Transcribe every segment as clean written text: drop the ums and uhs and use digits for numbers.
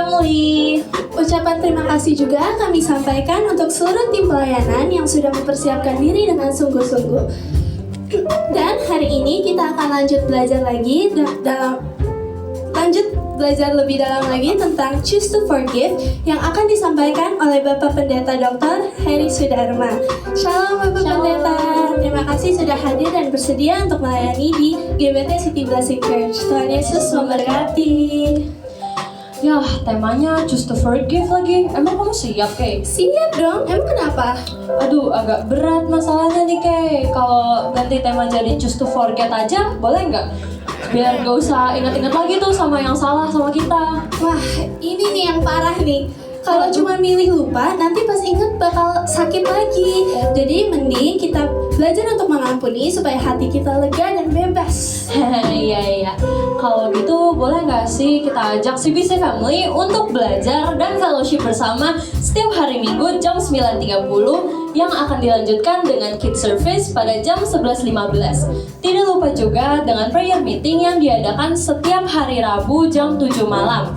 Family. Ucapan terima kasih juga kami sampaikan untuk seluruh tim pelayanan yang sudah mempersiapkan diri dengan sungguh-sungguh. Dan hari ini kita akan lanjut belajar lebih dalam lagi tentang Choose to Forgive yang akan disampaikan oleh Bapak Pendeta Dr. Heri Sudarma. Shalom Bapak Pendeta, terima kasih sudah hadir dan bersedia untuk melayani di GBT City Blessing Church. Tuhan Yesus memberkati. Yah, temanya Choose to Forgive lagi. Emang kamu siap, Kay? Siap dong, emang kenapa? Aduh, agak berat masalahnya nih, Kay. Kalau ganti tema jadi Choose to Forget aja, boleh nggak? Biar gak usah ingat-ingat lagi tuh sama yang salah sama kita. Wah, ini nih yang parah nih. Kalau cuma milih lupa, nanti pas ingat bakal sakit lagi. Jadi mending kita belajar untuk mengampuni supaya hati kita lega dan bebas. Iya. Kalau gitu boleh nggak sih kita ajak CBC Family untuk belajar dan fellowship bersama setiap hari Minggu jam 9.30 yang akan dilanjutkan dengan Kids Service pada jam 11.15. Tidak lupa juga dengan prayer meeting yang diadakan setiap hari Rabu jam 7 malam.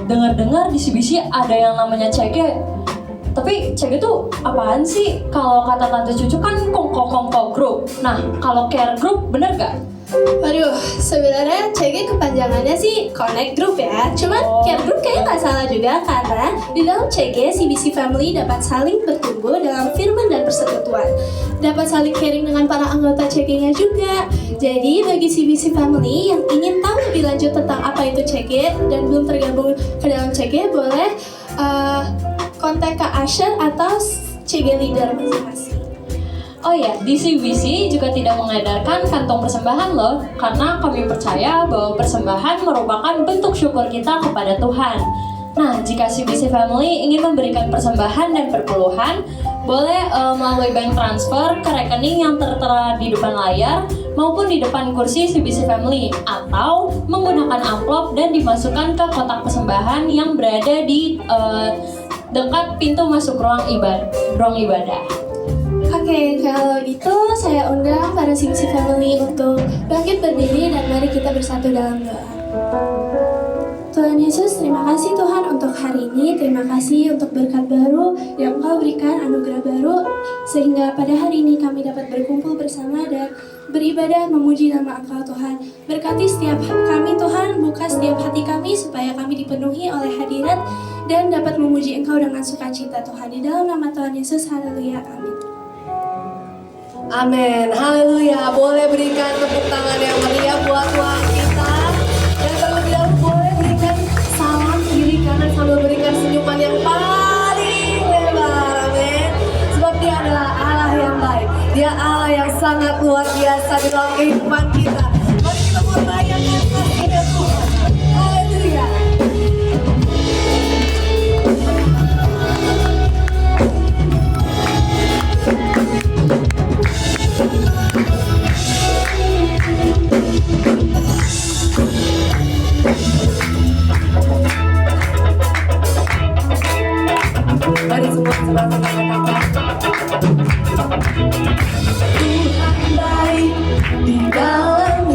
Dengar-dengar di CBC ada yang namanya CG. Tapi CG itu apaan sih? Kalau kata Tante Cucu kan kongko group. Nah, kalau care group bener gak? Waduh, sebenarnya CG kepanjangannya sih Connect Group ya. Cuman Care Group kayaknya nggak salah juga karena di dalam CG CBC Family dapat saling bertumbuh dalam firman dan persekutuan. Dapat saling caring dengan para anggota CG-nya juga. Jadi bagi CBC Family yang ingin tahu lebih lanjut tentang apa itu CG dan belum tergabung ke dalam CG, boleh kontak ke Asher atau CG Leader masing-masing. Oh ya, di CBC juga tidak mengedarkan kantong persembahan loh, karena kami percaya bahwa persembahan merupakan bentuk syukur kita kepada Tuhan. Nah, jika CBC Family ingin memberikan persembahan dan perpuluhan, boleh melalui bank transfer ke rekening yang tertera di depan layar maupun di depan kursi CBC Family, atau menggunakan amplop dan dimasukkan ke kotak persembahan yang berada di dekat pintu masuk ruang ibadah. Oke, kalau gitu saya undang para CBC Family untuk bangkit berdiri dan mari kita bersatu dalam doa. Tuhan Yesus, terima kasih Tuhan untuk hari ini. Terima kasih untuk berkat baru yang Engkau berikan, anugerah baru, sehingga pada hari ini kami dapat berkumpul bersama dan beribadah memuji nama Engkau Tuhan. Berkati setiap kami Tuhan, buka setiap hati kami supaya kami dipenuhi oleh hadirat dan dapat memuji Engkau dengan sukacita Tuhan. Di dalam nama Tuhan Yesus, haleluya, amin. Amin, haleluya. Boleh berikan tepuk tangan yang meriah buat Tuhan kita. Dan terlebih dahulu boleh berikan salam kiri kanan sambil berikan senyuman yang paling lebar. Amin. Sebab Dia adalah Allah yang baik. Dia Allah yang sangat luar biasa di dalam kehidupan kita. Mari kita merayakan kasih-Nya Tuhan. Haleluya. Mari semua sebarkan kata-kata. Tuhan baik di dalam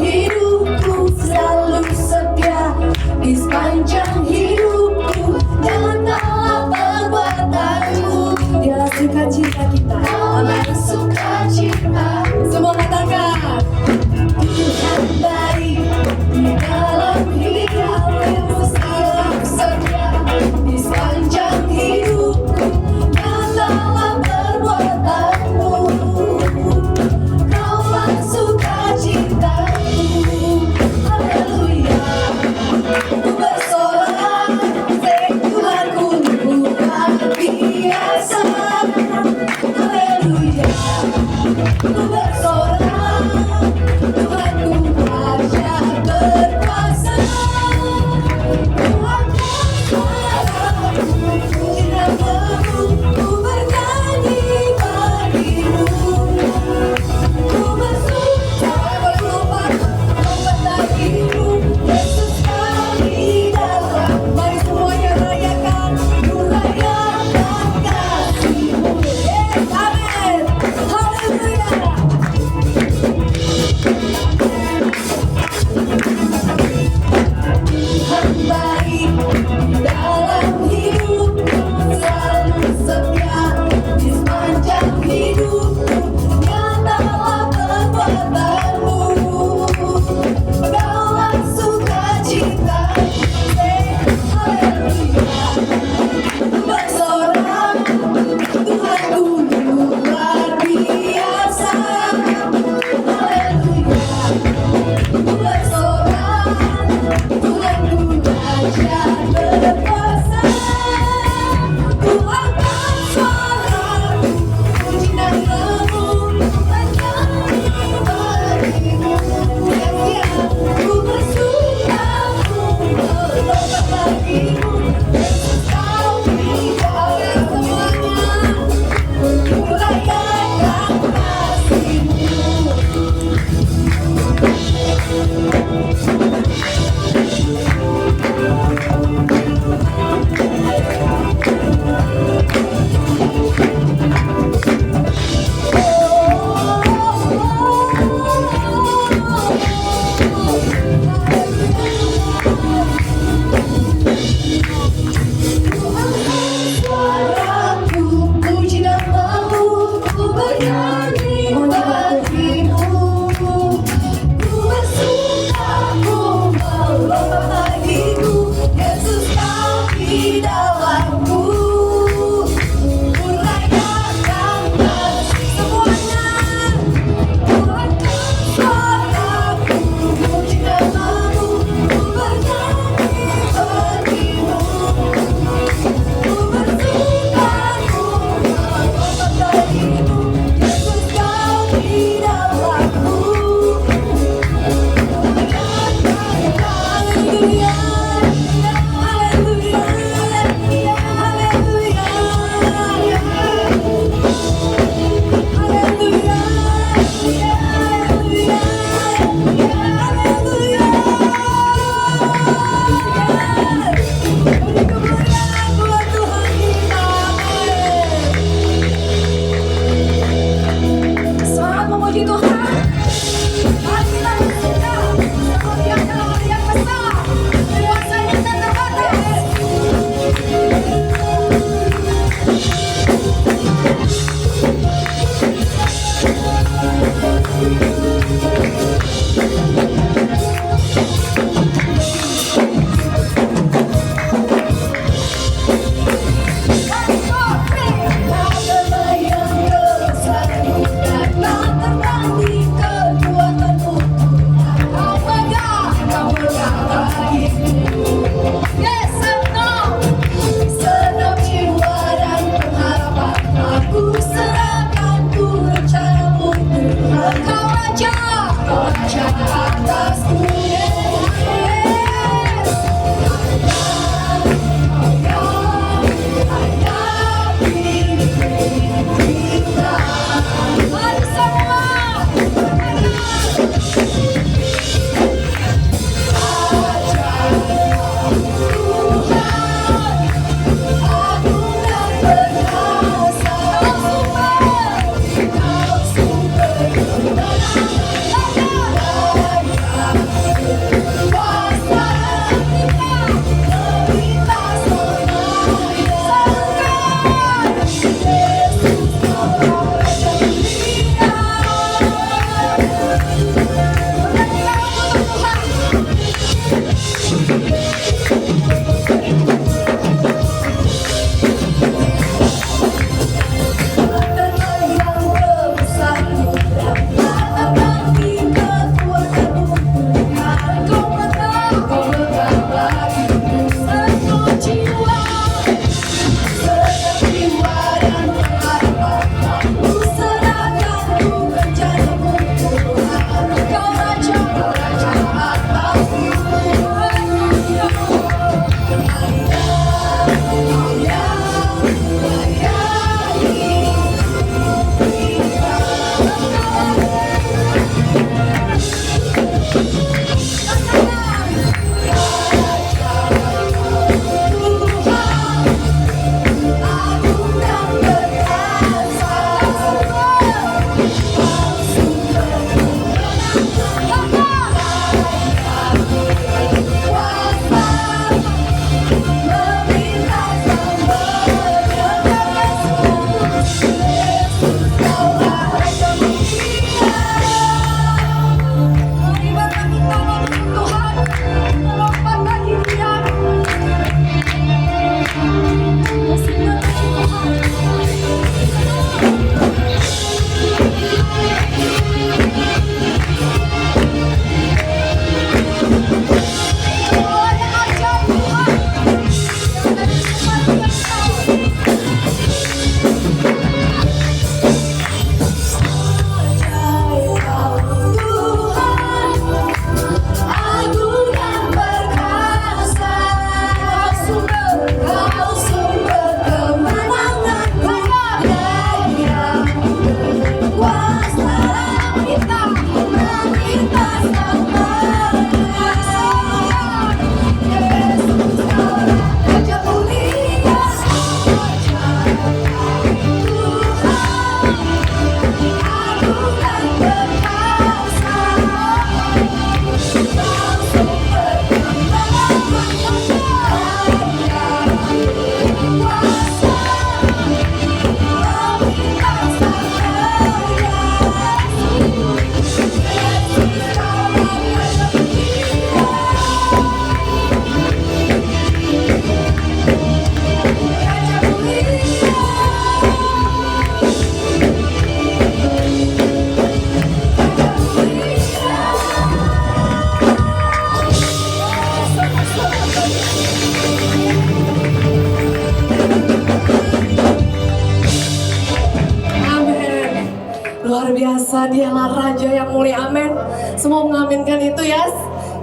biasa, dialah Raja yang mulia, amin. Semua mengaminkan itu, yes.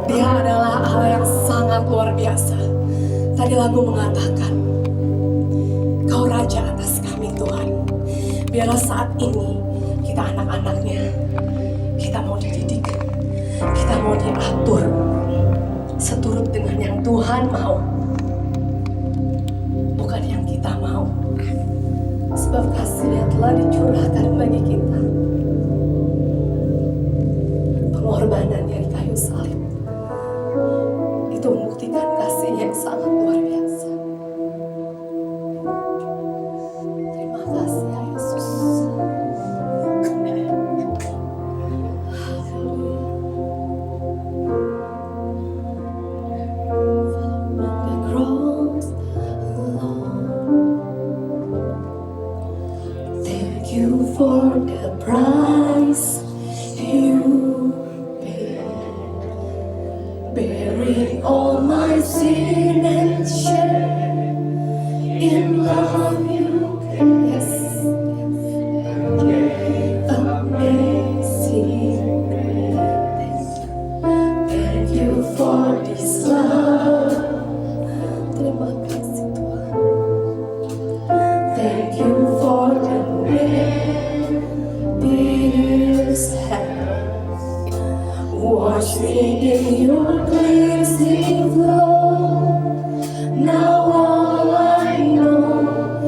Dia adalah Allah yang sangat luar biasa. Tadi lagu mengatakan, Kau Raja atas kami Tuhan. Biarlah saat ini kita anak-anaknya, kita mau dididik, kita mau diatur seturut dengan yang Tuhan mau, bukan yang kita mau. Sebab kasih yang telah dicurahkan bagi kita, pengorbanan yang kayu salib, itu membuktikan kasihnya yang sangat luar biasa. Terima kasih ya Yesus. The cross alone. Thank you for the price you paid, bearing all my sin and shame. In love you gave, yes, amazing grace. Thank you for this love. Terima kasih Tuhan. Thank you for the name this hands. Wash me in your cleansing flow. Now all I know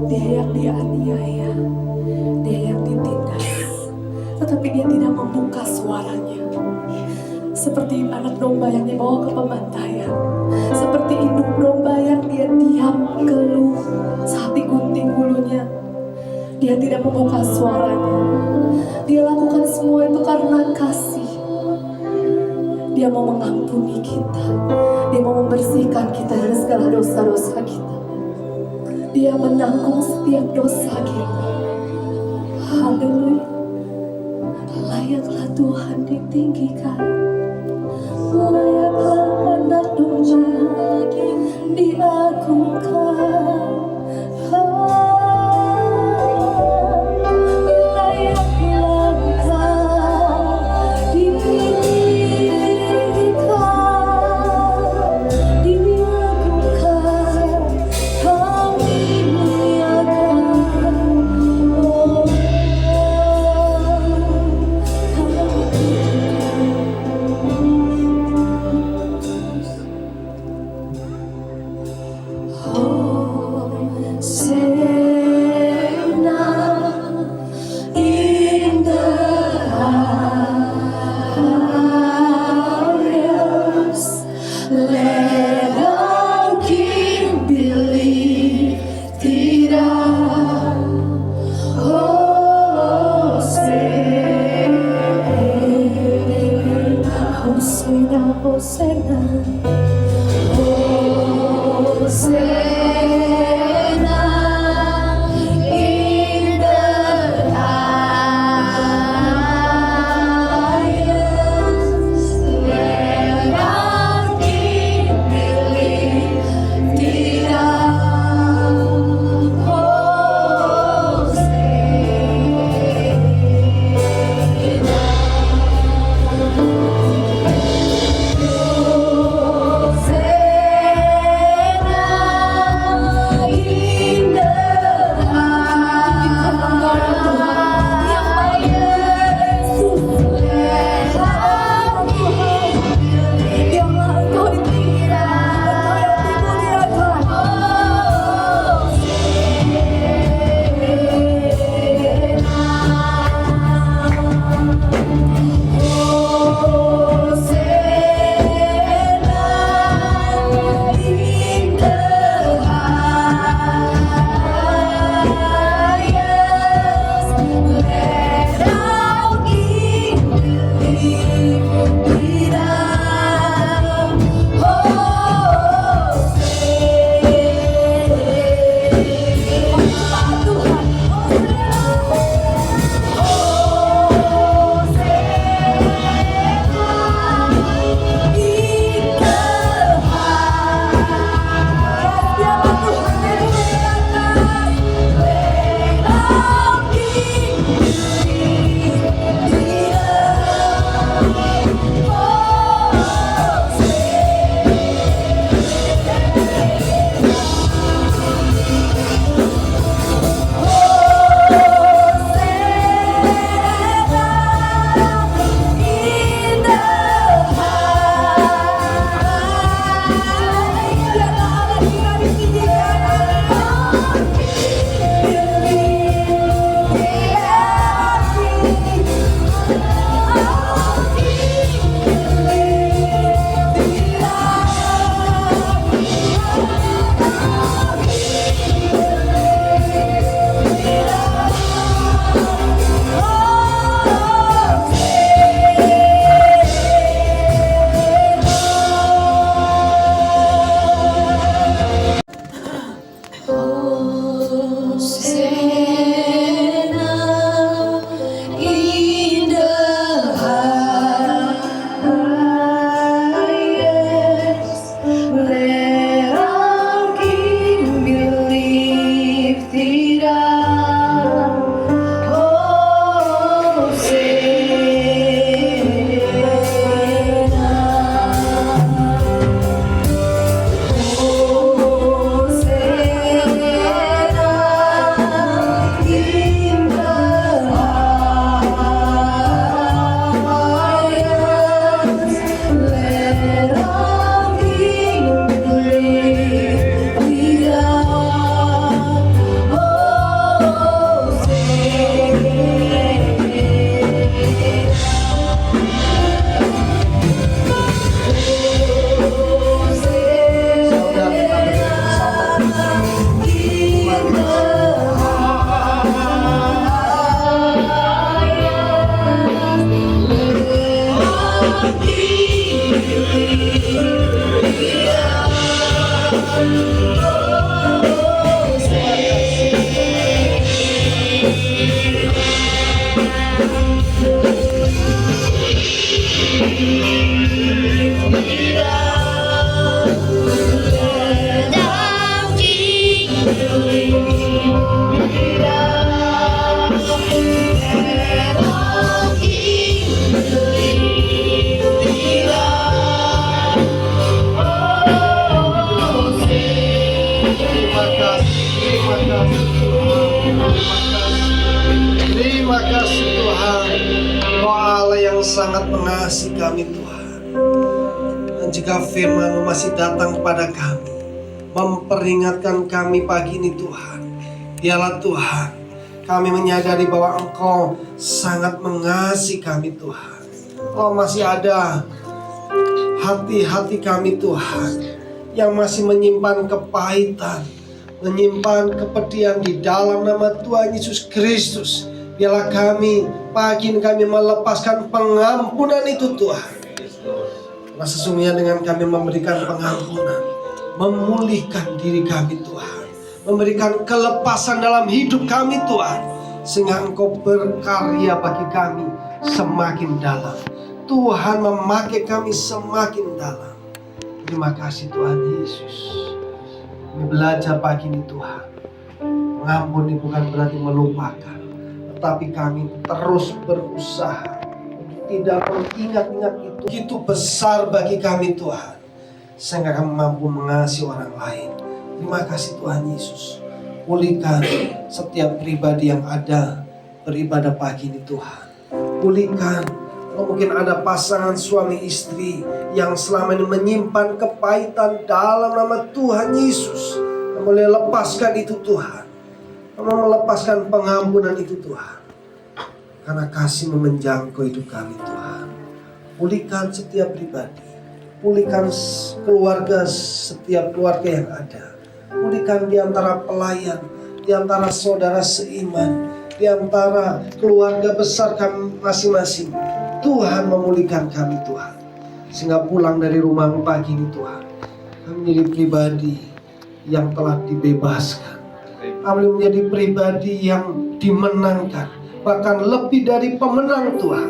Dia yang dianiaya, dia yang ditindas, tetapi dia tidak membuka suaranya. Seperti anak domba yang dibawa ke pembantaian, seperti induk domba yang dia diam keluh saat digunting bulunya. Dia tidak membuka suaranya. Dia lakukan semua itu karena kasih. Dia mau mengampuni kita. Dia mau membersihkan kita dari segala dosa-dosa kita. Dia menanggung setiap dosa kita. Haleluya. Layaklah Tuhan ditinggikan. Layaklah anak domba diagungkan. Layaklah Engkau ditinggikan, diagungkan, kami muliakan. Oh, kami sangat mengasihi kami Tuhan. Dan jika firman-Mu masih datang kepada kami, memperingatkan kami pagi ini Tuhan, biarlah Tuhan kami menyadari bahwa Engkau sangat mengasihi kami Tuhan. Oh, masih ada hati-hati kami Tuhan yang masih menyimpan kepahitan, menyimpan kepedihan di dalam nama Tuhan Yesus Kristus. Biarlah kami pagi ini kami melepaskan pengampunan itu Tuhan. Karena sesungguhnya dengan kami memberikan pengampunan, memulihkan diri kami Tuhan, memberikan kelepasan dalam hidup kami Tuhan, sehingga Engkau berkarya bagi kami semakin dalam. Tuhan memakai kami semakin dalam. Terima kasih Tuhan Yesus. Kami belajar pagi ini Tuhan, mengampuni bukan berarti melupakan, tetapi kami terus berusaha untuk tidak mengingat-ingat itu besar bagi kami Tuhan, sehingga kami mampu mengasihi orang lain. Terima kasih Tuhan Yesus. Pulihkan setiap pribadi yang ada beribadah pagi ini Tuhan. Pulihkan. Mungkin ada pasangan suami istri yang selama ini menyimpan kepahitan dalam nama Tuhan Yesus. Kamu boleh lepaskan itu Tuhan. Kamu melepaskan pengampunan itu Tuhan. Karena kasih-Mu menjangkau hidup kami Tuhan. Pulihkan setiap pribadi. Pulihkan keluarga, setiap keluarga yang ada. Pulihkan di antara pelayan, di antara saudara seiman, di antara keluarga besar kami masing-masing. Tuhan memulihkan kami Tuhan, sehingga pulang dari rumah-Mu pagi ini Tuhan, kami menjadi pribadi yang telah dibebaskan. Kami menjadi pribadi yang dimenangkan, bahkan lebih dari pemenang Tuhan.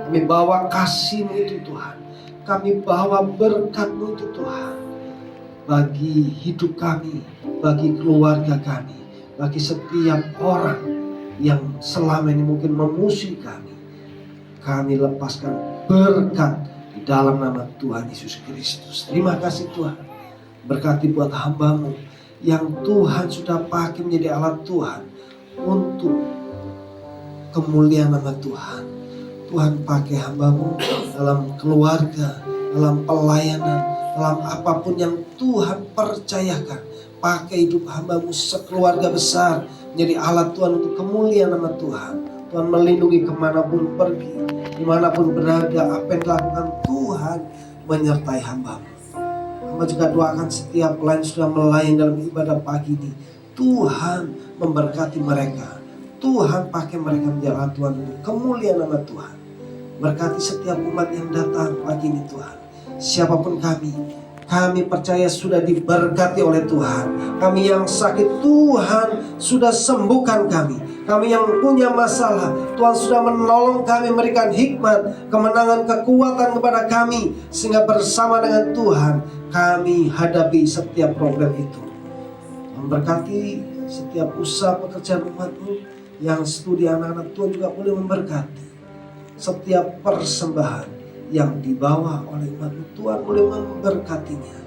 Kami bawa kasih-Mu itu Tuhan, kami bawa berkat-Mu itu Tuhan, bagi hidup kami, bagi keluarga kami, bagi setiap orang yang selama ini mungkin memusuhi kami. Kami lepaskan berkat di dalam nama Tuhan Yesus Kristus. Terima kasih Tuhan. Berkati buat hamba-Mu yang Tuhan sudah pakai menjadi alat Tuhan untuk kemuliaan nama Tuhan. Tuhan pakai hamba-Mu dalam keluarga, dalam pelayanan, dalam apapun yang Tuhan percayakan. Pakai hidup hamba-Mu sekeluarga besar menjadi alat Tuhan untuk kemuliaan nama Tuhan. Tuhan melindungi kemanapun pergi, dimanapun berada, apa yang dilakukan Tuhan menyertai hamba-Mu. Hamba juga doakan setiap pelayan sudah melayani dalam ibadah pagi ini. Tuhan memberkati mereka. Tuhan pakai mereka menjadi alat Tuhan untuk kemuliaan nama Tuhan. Berkati setiap umat yang datang pagi ini Tuhan. Siapapun kami percaya sudah diberkati oleh Tuhan. Kami yang sakit Tuhan sudah sembuhkan kami. Kami yang punya masalah Tuhan sudah menolong kami, memberikan hikmat, kemenangan, kekuatan kepada kami, sehingga bersama dengan Tuhan kami hadapi setiap problem itu. Memberkati setiap usaha pekerjaan umat-Mu yang studi anak-anak Tuhan juga boleh memberkati. Setiap persembahan yang dibawa oleh umat-Mu Tuhan boleh memberkatinya.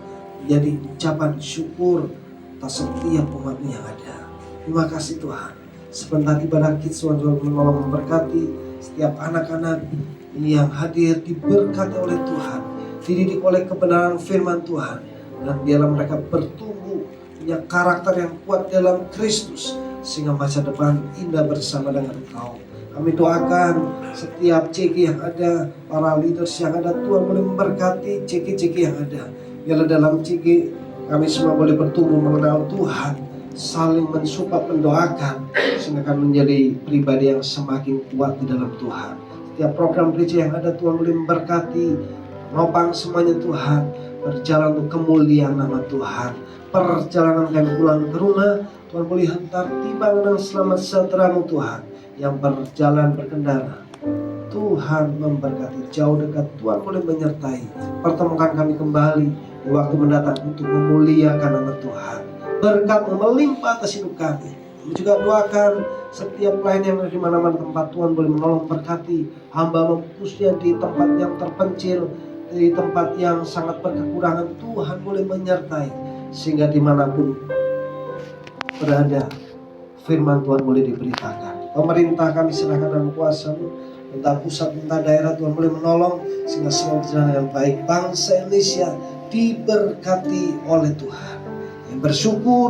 Jadi ucapan syukur atas setiap umat-Mu yang ada. Terima kasih Tuhan. Sebentar ibadah kita Tuhan menolong memberkati setiap anak-anak ini yang hadir, diberkati oleh Tuhan, dididik oleh kebenaran firman Tuhan, dan biarlah mereka bertumbuh punya karakter yang kuat dalam Kristus, sehingga masa depan indah bersama dengan Engkau. Kami doakan setiap CG yang ada, para leaders yang ada, Tuhan boleh memberkati CG-CG yang ada. Biarlah dalam CG kami semua boleh bertumbuh mengenal Tuhan, saling mensupport, mendoakan, sehingga kami menjadi pribadi yang semakin kuat di dalam Tuhan. Setiap program gereja yang ada Tuhan boleh memberkati, menopang semuanya Tuhan, berjalan untuk kemuliaan nama Tuhan. Perjalanan kami pulang ke rumah, Tuhan boleh hantar tiba dengan selamat sejahtera-Mu Tuhan, yang berjalan berkendara. Tuhan memberkati jauh dekat, Tuhan boleh menyertai. Pertemukan kami kembali di waktu mendatang untuk memuliakan nama Tuhan. Berkat-Mu melimpah atas hidup kami. Kami juga doakan setiap pelayan yang ada di mana-mana tempat, Tuhan boleh menolong berkati hamba-Mu khususnya di tempat yang terpencil, di tempat yang sangat berkekurangan. Tuhan boleh menyertai, sehingga dimanapun berada, firman Tuhan boleh diberitakan. Pemerintah kami serahkan dalam kuasa-Mu, Pemerintah pusat, pemerintah daerah, Tuhan boleh menolong sehingga semua berjalan dengan baik. Bangsa Indonesia diberkati oleh Tuhan. Yang bersyukur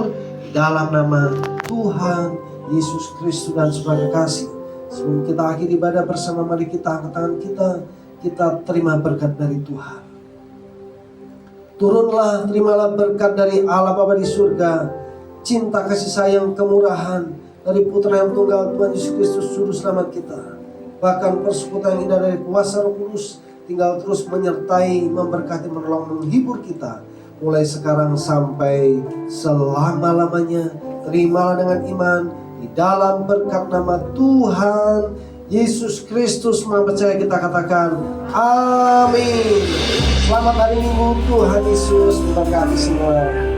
dalam nama Tuhan Yesus Kristus dan saudara kasih. Sebelum kita akhiri ibadah bersama, mari kita angkat tangan kita terima berkat dari Tuhan. Turunlah, terimalah berkat dari Allah Bapa di surga, cinta kasih sayang kemurahan dari Putra yang tunggal Tuhan Yesus Kristus Juru Selamat kita, bahkan persekutuan yang indah dari kuasa Roh Kudus tinggal terus menyertai, memberkati, menolong, menghibur kita mulai sekarang sampai selama-lamanya. Terimalah dengan iman di dalam berkat nama Tuhan Yesus Kristus. Maha percaya kita katakan amin. Selamat hari Minggu, Tuhan Yesus memberkati semua.